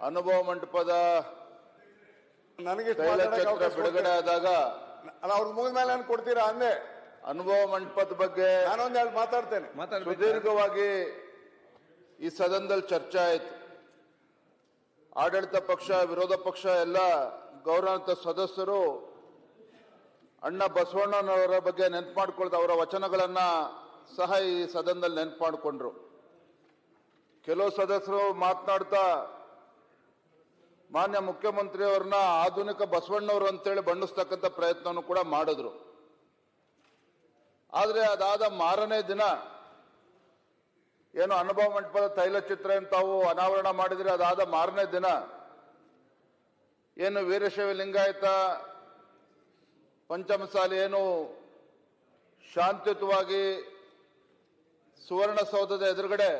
ಅನುಭವ ಮಂಟಪದ ನನಗೆ ತೈಲಚಿತ್ರ ಬಿಡುಗಡೆ ಆದಾಗ ಅವ್ರ ಮುಗಿದ ಮೇಲೆ ನಾನು ಕೊಡ್ತೀರಾ ಅಂದೆ. ಅನುಭವ ಮಂಟಪದ ಬಗ್ಗೆ ನಾನೊಂದೆರಡು ಮಾತಾಡ್ತೇನೆ. ಸುದೀರ್ಘವಾಗಿ ಈ ಸದನದಲ್ಲಿ ಚರ್ಚೆ ಆಯಿತು. ಆಡಳಿತ ಪಕ್ಷ, ವಿರೋಧ ಪಕ್ಷ ಎಲ್ಲ ಗೌರವಾನ್ವಿತ ಸದಸ್ಯರು ಅಣ್ಣ ಬಸವಣ್ಣನವರ ಬಗ್ಗೆ ನೆನಪು ಮಾಡ್ಕೊಳ್ತಾ ಅವರ ವಚನಗಳನ್ನ ಸಹ ಈ ಸದನದಲ್ಲಿ ನೆನಪು ಮಾಡಿಕೊಂಡ್ರು. ಕೆಲವು ಸದಸ್ಯರು ಮಾತನಾಡ್ತಾ ಮಾನ್ಯ ಮುಖ್ಯಮಂತ್ರಿಯವರನ್ನ ಆಧುನಿಕ ಬಸವಣ್ಣವರು ಅಂತೇಳಿ ಬಣ್ಣಿಸ್ತಕ್ಕಂಥ ಪ್ರಯತ್ನವನ್ನು ಕೂಡ ಮಾಡಿದ್ರು. ಆದರೆ ಅದಾದ ಮಾರನೇ ದಿನ ಏನು ಅನುಭವ ಮಂಟಪದ ತೈಲಚಿತ್ರ ಏನು ತಾವು ಅನಾವರಣ ಮಾಡಿದ್ರೆ, ಅದಾದ ಮಾರನೇ ದಿನ ಏನು ವೀರಶೈವ ಲಿಂಗಾಯತ ಪಂಚಮಸಾಲಿ ಏನು ಶಾಂತಿಯುತವಾಗಿ ಸುವರ್ಣಸೌಧದ ಎದುರುಗಡೆ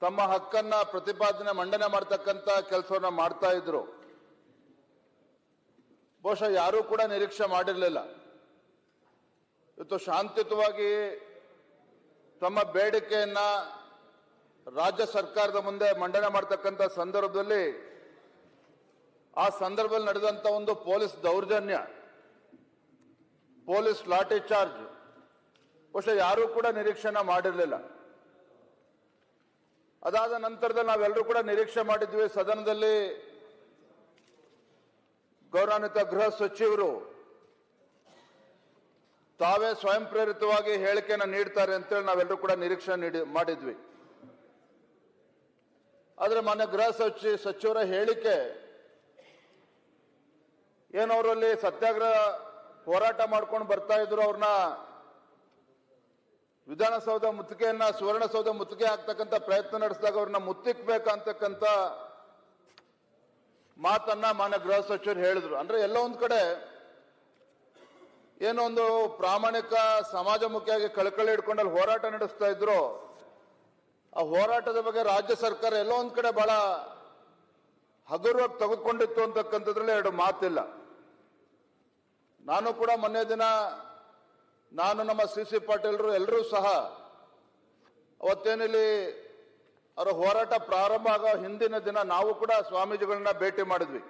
ತಮ್ಮ ಹಕ್ಕನ್ನ ಪ್ರತಿಪಾದನೆ ಮಂಡನೆ ಮಾಡ್ತಕ್ಕಂಥ ಕೆಲಸವನ್ನ ಮಾಡ್ತಾ ಇದ್ರು. ಬಹುಶಃ ಯಾರೂ ಕೂಡ ನಿರೀಕ್ಷೆ ಮಾಡಿರಲಿಲ್ಲ. ಇವತ್ತು ಶಾಂತಿಯುತವಾಗಿ ತಮ್ಮ ಬೇಡಿಕೆಯನ್ನ ರಾಜ್ಯ ಸರ್ಕಾರದ ಮುಂದೆ ಮಂಡನೆ ಮಾಡ್ತಕ್ಕಂಥ ಸಂದರ್ಭದಲ್ಲಿ ಆ ಸಂದರ್ಭದಲ್ಲಿ ನಡೆದಂತ ಒಂದು ಪೊಲೀಸ್ ದೌರ್ಜನ್ಯ, ಪೊಲೀಸ್ ಲಾಠಿ ಚಾರ್ಜ್ ಬಹುಶಃ ಯಾರೂ ಕೂಡ ನಿರೀಕ್ಷೆನ ಮಾಡಿರಲಿಲ್ಲ. ಅದಾದ ನಂತರದಲ್ಲಿ ನಾವೆಲ್ಲರೂ ಕೂಡ ನಿರೀಕ್ಷೆ ಮಾಡಿದ್ವಿ, ಸದನದಲ್ಲಿ ಗೌರವಾನ್ವಿತ ಗೃಹ ಸಚಿವರು ತಾವೇ ಸ್ವಯಂ ಪ್ರೇರಿತವಾಗಿ ಹೇಳಿಕೆಯನ್ನು ನೀಡ್ತಾರೆ ಅಂತೇಳಿ ನಾವೆಲ್ಲರೂ ಕೂಡ ನಿರೀಕ್ಷೆ ಮಾಡಿದ್ವಿ. ಆದರೆ ಮಾನ್ಯ ಗೃಹ ಸಚಿವರ ಹೇಳಿಕೆ ಏನವರಲ್ಲಿ ಸತ್ಯಾಗ್ರಹ ಹೋರಾಟ ಮಾಡ್ಕೊಂಡು ಬರ್ತಾ ಇದ್ರು, ಅವ್ರನ್ನ ವಿಧಾನಸೌಧ ಮುತ್ತಿಗೆಯನ್ನ ಸುವರ್ಣಸೌಧ ಮುತ್ತಿಗೆ ಹಾಕ್ತಕ್ಕಂಥ ಪ್ರಯತ್ನ ನಡೆಸಿದಾಗ ಅವ್ರನ್ನ ಮುತ್ತಿಕ್ಬೇಕಂತಕ್ಕಂಥ ಮಾತನ್ನ ಮಾನ್ಯ ಗೃಹ ಸಚಿವರು ಹೇಳಿದ್ರು. ಅಂದ್ರೆ ಎಲ್ಲ ಒಂದ್ ಕಡೆ ಏನೋ ಒಂದು ಪ್ರಾಮಾಣಿಕ ಸಮಾಜಮುಖಿಯಾಗಿ ಕಳಕಳಿ ಹಿಡ್ಕೊಂಡಲ್ಲಿ ಹೋರಾಟ ನಡೆಸ್ತಾ ಇದ್ರು. ಆ ಹೋರಾಟದ ಬಗ್ಗೆ ರಾಜ್ಯ ಸರ್ಕಾರ ಎಲ್ಲೋ ಒಂದ್ ಕಡೆ ಬಹಳ ಹಗುರವಾಗಿ ತೆಗೆದುಕೊಂಡಿತ್ತು ಅಂತಕ್ಕಂಥದ್ರಲ್ಲಿ ಎರಡು ಮಾತಿಲ್ಲ. ನಾನು ಕೂಡ ಮೊನ್ನೆ ದಿನ ನಾನು ನಮ್ಮ ಸಿ ಪಾಟೀಲ್ರು ಎಲ್ಲರೂ ಸಹ ಅವತ್ತೇನಿಲ್ಲಿ ಅವರ ಹೋರಾಟ ಪ್ರಾರಂಭ ಆಗೋ ಹಿಂದಿನ ದಿನ ನಾವು ಕೂಡ ಸ್ವಾಮೀಜಿಗಳನ್ನ ಭೇಟಿ ಮಾಡಿದ್ವಿ.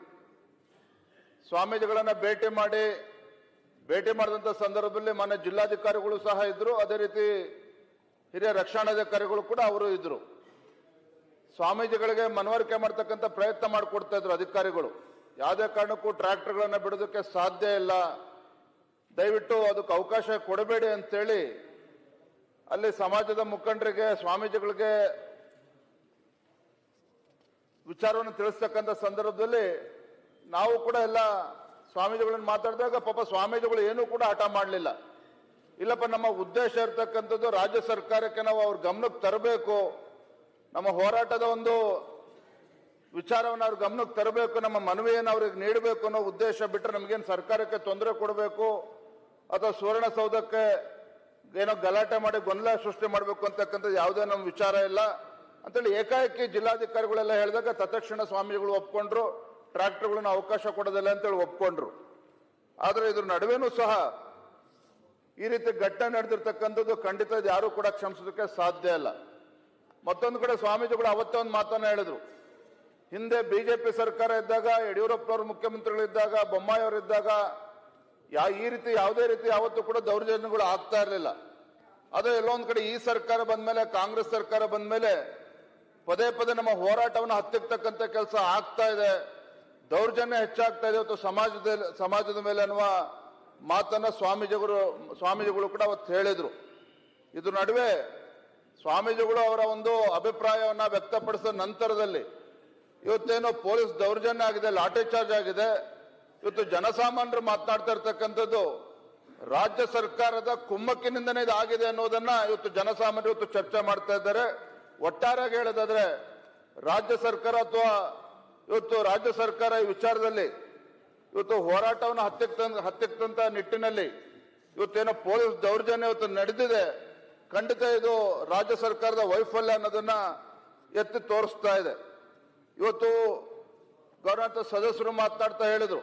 ಸ್ವಾಮೀಜಿಗಳನ್ನ ಭೇಟಿ ಮಾಡಿದಂಥ ಸಂದರ್ಭದಲ್ಲಿ ಮಾನ್ಯ ಜಿಲ್ಲಾಧಿಕಾರಿಗಳು ಸಹ ಇದ್ರು, ಅದೇ ರೀತಿ ಹಿರಿಯ ರಕ್ಷಣಾಧಿಕಾರಿಗಳು ಕೂಡ ಅವರು ಇದ್ರು. ಸ್ವಾಮೀಜಿಗಳಿಗೆ ಮನವರಿಕೆ ಮಾಡ್ತಕ್ಕಂಥ ಪ್ರಯತ್ನ ಮಾಡಿಕೊಡ್ತಾ ಇದ್ರು ಅಧಿಕಾರಿಗಳು. ಯಾವುದೇ ಕಾರಣಕ್ಕೂ ಟ್ರ್ಯಾಕ್ಟರ್ಗಳನ್ನ ಬಿಡೋದಕ್ಕೆ ಸಾಧ್ಯ ಇಲ್ಲ, ದಯವಿಟ್ಟು ಅದಕ್ಕೆ ಅವಕಾಶ ಕೊಡಬೇಡಿ ಅಂತೇಳಿ ಅಲ್ಲಿ ಸಮಾಜದ ಮುಖಂಡರಿಗೆ, ಸ್ವಾಮೀಜಿಗಳಿಗೆ ವಿಚಾರವನ್ನು ತಿಳಿಸ್ತಕ್ಕಂಥ ಸಂದರ್ಭದಲ್ಲಿ ನಾವು ಕೂಡ ಎಲ್ಲ ಸ್ವಾಮೀಜಿಗಳನ್ನ ಮಾತಾಡಿದಾಗ ಪಾಪ ಸ್ವಾಮೀಜಿಗಳು ಏನೂ ಕೂಡ ಹಠ ಮಾಡಲಿಲ್ಲ. ಇಲ್ಲಪ್ಪ, ನಮ್ಮ ಉದ್ದೇಶ ಇರ್ತಕ್ಕಂಥದ್ದು ರಾಜ್ಯ ಸರ್ಕಾರಕ್ಕೆ ನಾವು ಅವ್ರ ಗಮನಕ್ಕೆ ತರಬೇಕು, ನಮ್ಮ ಹೋರಾಟದ ಒಂದು ವಿಚಾರವನ್ನು ಅವ್ರ ಗಮನಕ್ಕೆ ತರಬೇಕು, ನಮ್ಮ ಮನವಿಯನ್ನು ಅವ್ರಿಗೆ ನೀಡಬೇಕು ಅನ್ನೋ ಉದ್ದೇಶ ಬಿಟ್ಟರೆ ನಮಗೇನು ಸರ್ಕಾರಕ್ಕೆ ತೊಂದರೆ ಕೊಡಬೇಕು ಅಥವಾ ಸುವರ್ಣಸೌಧಕ್ಕೆ ಏನೋ ಗಲಾಟೆ ಮಾಡಿ ಗೊಂದಲ ಸೃಷ್ಟಿ ಮಾಡಬೇಕು ಅಂತಕ್ಕಂಥದ್ದು ಯಾವುದೇ ನಮ್ಮ ವಿಚಾರ ಇಲ್ಲ ಅಂತೇಳಿ ಏಕಾಏಕಿ ಜಿಲ್ಲಾಧಿಕಾರಿಗಳೆಲ್ಲ ಹೇಳಿದಾಗ ತತ್ಕ್ಷಣ ಸ್ವಾಮೀಜಿಗಳು ಒಪ್ಕೊಂಡ್ರು, ಟ್ರ್ಯಾಕ್ಟರ್ಗಳನ್ನ ಅವಕಾಶ ಕೊಡೋದಿಲ್ಲ ಅಂತೇಳಿ ಒಪ್ಕೊಂಡ್ರು. ಆದರೆ ಇದ್ರ ನಡುವೆನೂ ಸಹ ಈ ರೀತಿ ಘಟನೆ ನಡೆದಿರ್ತಕ್ಕಂಥದ್ದು ಖಂಡಿತ ಯಾರು ಕೂಡ ಕ್ಷಮಿಸೋದಕ್ಕೆ ಸಾಧ್ಯ ಇಲ್ಲ. ಮತ್ತೊಂದು ಕಡೆ ಸ್ವಾಮೀಜಿಗಳು ಅವತ್ತೇ ಒಂದು ಮಾತನ್ನ ಹೇಳಿದ್ರು, ಹಿಂದೆ ಬಿಜೆಪಿ ಸರ್ಕಾರ ಇದ್ದಾಗ, ಯಡಿಯೂರಪ್ಪನವರು ಮುಖ್ಯಮಂತ್ರಿಗಳಿದ್ದಾಗ, ಬೊಮ್ಮಾಯಿ ಅವರಿದ್ದಾಗ ಈ ರೀತಿ ಯಾವುದೇ ರೀತಿ ಯಾವತ್ತೂ ಕೂಡ ದೌರ್ಜನ್ಯಗಳು ಆಗ್ತಾ ಇರಲಿಲ್ಲ. ಅದೇ ಎಲ್ಲೊಂದ್ ಕಡೆ ಈ ಸರ್ಕಾರ ಬಂದ್ಮೇಲೆ, ಕಾಂಗ್ರೆಸ್ ಸರ್ಕಾರ ಬಂದ್ಮೇಲೆ ಪದೇ ಪದೇ ನಮ್ಮ ಹೋರಾಟವನ್ನು ಹತ್ತಿಕ್ಕತಕ್ಕಂಥ ಕೆಲಸ ಆಗ್ತಾ ಇದೆ, ದೌರ್ಜನ್ಯ ಹೆಚ್ಚಾಗ್ತಾ ಇದೆ ಇವತ್ತು ಸಮಾಜದ ಮೇಲೆ ಅನ್ನುವ ಮಾತನ್ನ ಸ್ವಾಮೀಜಿಗಳು ಕೂಡ ಅವತ್ತು ಹೇಳಿದ್ರು. ಇದ್ರ ನಡುವೆ ಸ್ವಾಮೀಜಿಗಳು ಅವರ ಒಂದು ಅಭಿಪ್ರಾಯವನ್ನ ವ್ಯಕ್ತಪಡಿಸಿದ ನಂತರದಲ್ಲಿ ಇವತ್ತೇನೋ ಪೊಲೀಸ್ ದೌರ್ಜನ್ಯ ಆಗಿದೆ, ಲಾಠಿ ಚಾರ್ಜ್ ಆಗಿದೆ, ಇವತ್ತು ಜನಸಾಮಾನ್ಯರು ಮಾತನಾಡ್ತಾ ಇರ್ತಕ್ಕಂಥದ್ದು ರಾಜ್ಯ ಸರ್ಕಾರದ ಕುಮ್ಮಕ್ಕಿನಿಂದನೇ ಇದಾಗಿದೆ ಅನ್ನೋದನ್ನ ಇವತ್ತು ಜನಸಾಮಾನ್ಯರು ಇವತ್ತು ಚರ್ಚೆ ಮಾಡ್ತಾ ಇದ್ದಾರೆ. ಒಟ್ಟಾರೆಯಾಗಿ ಹೇಳೋದಾದ್ರೆ ರಾಜ್ಯ ಸರ್ಕಾರ ಅಥವಾ ಇವತ್ತು ರಾಜ್ಯ ಸರ್ಕಾರ ಈ ವಿಚಾರದಲ್ಲಿ ಇವತ್ತು ಹೋರಾಟವನ್ನು ಹತ್ತಿಕ್ಕಂತ ನಿಟ್ಟಿನಲ್ಲಿ ಇವತ್ತೇನೋ ಪೊಲೀಸ್ ದೌರ್ಜನ್ಯ ಇವತ್ತು ನಡೆದಿದೆ, ಖಂಡಿತ ಇದು ರಾಜ್ಯ ಸರ್ಕಾರದ ವೈಫಲ್ಯ ಅನ್ನೋದನ್ನ ಎತ್ತಿ ತೋರಿಸ್ತಾ ಇದೆ. ಇವತ್ತು ಗೌರವಾನ್ವಿತ ಸದಸ್ಯರು ಮಾತನಾಡ್ತಾ ಹೇಳಿದ್ರು,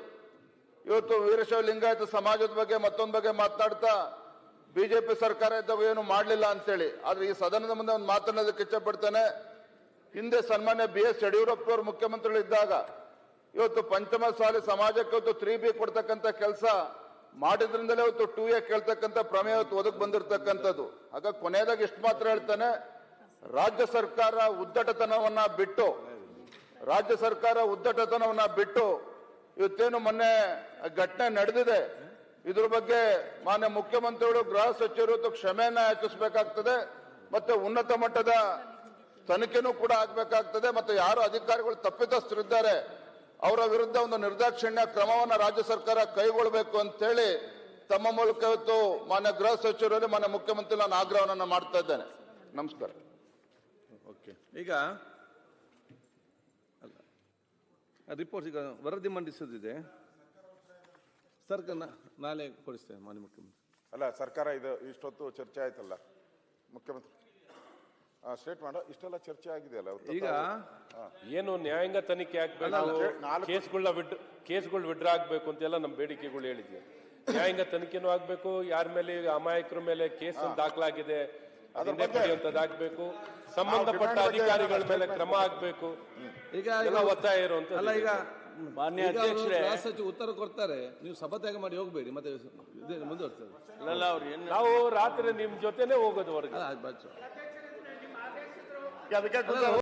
ಇವತ್ತು ವೀರಶೈವ ಲಿಂಗಾಯತ ಸಮಾಜದ ಬಗ್ಗೆ ಮತ್ತೊಂದು ಬಗ್ಗೆ ಮಾತನಾಡ್ತಾ ಬಿಜೆಪಿ ಸರ್ಕಾರ ಇದ್ದಾಗ ಏನು ಮಾಡಲಿಲ್ಲ ಅಂತೇಳಿ. ಆದ್ರೆ ಈ ಸದನದ ಮುಂದೆ ಒಂದು ಮಾತನ್ನೋದಕ್ಕೆ ಇಚ್ಛೆ ಪಡ್ತೇನೆ. ಹಿಂದೆ ಸನ್ಮಾನ್ಯ BS ಯಡಿಯೂರಪ್ಪನವರು ಮುಖ್ಯಮಂತ್ರಿಗಳಿದ್ದಾಗ ಇವತ್ತು ಪಂಚಮಸಾಲಿ ಸಮಾಜಕ್ಕೆ ಇವತ್ತು 3B ಕೊಡ್ತಕ್ಕಂಥ ಕೆಲಸ ಮಾಡಿದ್ರಿಂದಲೇ ಇವತ್ತು 2A ಕೇಳ್ತಕ್ಕಂಥ ಪ್ರಮೇಯ ಇವತ್ತು ಒದಗಿ ಬಂದಿರತಕ್ಕಂಥದ್ದು. ಆಗ ಕೊನೆಯದಾಗಿ ಇಷ್ಟು ಮಾತ್ರ ಹೇಳ್ತಾನೆ, ರಾಜ್ಯ ಸರ್ಕಾರ ಉದ್ದಟತನವನ್ನ ಬಿಟ್ಟು ಇವತ್ತೇನು ಮೊನ್ನೆ ಘಟನೆ ನಡೆದಿದೆ ಇದ್ರ ಬಗ್ಗೆ ಮಾನ್ಯ ಮುಖ್ಯಮಂತ್ರಿಗಳು ಗೃಹ ಸಚಿವರು ಇವತ್ತು ಕ್ಷಮೆಯನ್ನ ಯಾಚಿಸಬೇಕಾಗ್ತದೆ, ಮತ್ತೆ ಉನ್ನತ ಮಟ್ಟದ ತನಿಖೆನೂ ಕೂಡ ಆಗ್ಬೇಕಾಗ್ತದೆ. ಮತ್ತೆ ಯಾರು ಅಧಿಕಾರಿಗಳು ತಪ್ಪಿತಸ್ಥರಿದ್ದಾರೆ ಅವರ ವಿರುದ್ಧ ಒಂದು ನಿರ್ದಾಕ್ಷಿಣ್ಯ ಕ್ರಮವನ್ನ ರಾಜ್ಯ ಸರ್ಕಾರ ಕೈಗೊಳ್ಳಬೇಕು ಅಂತೇಳಿ ತಮ್ಮ ಮೂಲಕ ಇವತ್ತು ಮಾನ್ಯ ಗೃಹ ಸಚಿವರಲ್ಲಿ ಮಾನ್ಯ ಮುಖ್ಯಮಂತ್ರಿ ನಾನು ಆಗ್ರಹವನ್ನ ಮಾಡ್ತಾ ಇದ್ದೇನೆ. ನಮಸ್ಕಾರ. ಓಕೆ, ಈಗ ರಿಪೋರ್ಟ್ ಈಗ ವರದಿ ಮಂಡಿಸೋದಿದೆ ಸರ್ಕಾರ ನಾಳೆ ಕೊಡಿಸ್ತೇವೆ ಮಾನ್ಯ ಮುಖ್ಯಮಂತ್ರಿ. ಅಲ್ಲ, ಸರ್ಕಾರ ಇದು ಇಷ್ಟೊತ್ತು ಚರ್ಚೆ ಆಯ್ತಲ್ಲ ಮುಖ್ಯಮಂತ್ರಿ ಸ್ಟೇಟ್ ಮಾಡೋ ಇಷ್ಟೆಲ್ಲ ಚರ್ಚೆ ಆಗಿದೆಯಲ್ಲ. ಈಗ ಏನು ನ್ಯಾಯಾಂಗ ತನಿಖೆ ಆಗ್ಬೇಕು, ಕೇಸ್ಗಳು ವಿಡ್ರಾ ಆಗ್ಬೇಕು ಅಂತೆಲ್ಲ ನಮ್ಮ ಬೇಡಿಕೆಗಳು ಹೇಳಿದ್ವಿ. ನ್ಯಾಯಾಂಗ ತನಿಖೆನೂ ಆಗ್ಬೇಕು, ಯಾರ ಮೇಲೆ ಅಮಾಯಕರ ಮೇಲೆ ಕೇಸ್ ದಾಖಲಾಗಿದೆ ಆಗ್ಬೇಕು, ಸಂಬಂಧಪಟ್ಟ ಅಧಿಕಾರಿಗಳ ಮೇಲೆ ಕ್ರಮ ಆಗ್ಬೇಕು, ಈಗ ಒತ್ತಾಯ ಇರುವಂತ. ಅಲ್ಲ, ಈಗ ಮಾನ್ಯ ಅಧ್ಯಕ್ಷರೇ ಸಚಿವ ಉತ್ತರ ಕೊಡ್ತಾರೆ, ನೀವು ಸಭಾತ್ಯಾಗ ಮಾಡಿ ಹೋಗ್ಬೇಡಿ, ಮತ್ತೆ ಮುಂದುವರ್ತಾರೆ. ನಾವು ರಾತ್ರಿ ನಿಮ್ ಜೊತೆನೆ ಹೋಗೋದು ಹೊರಗೆ.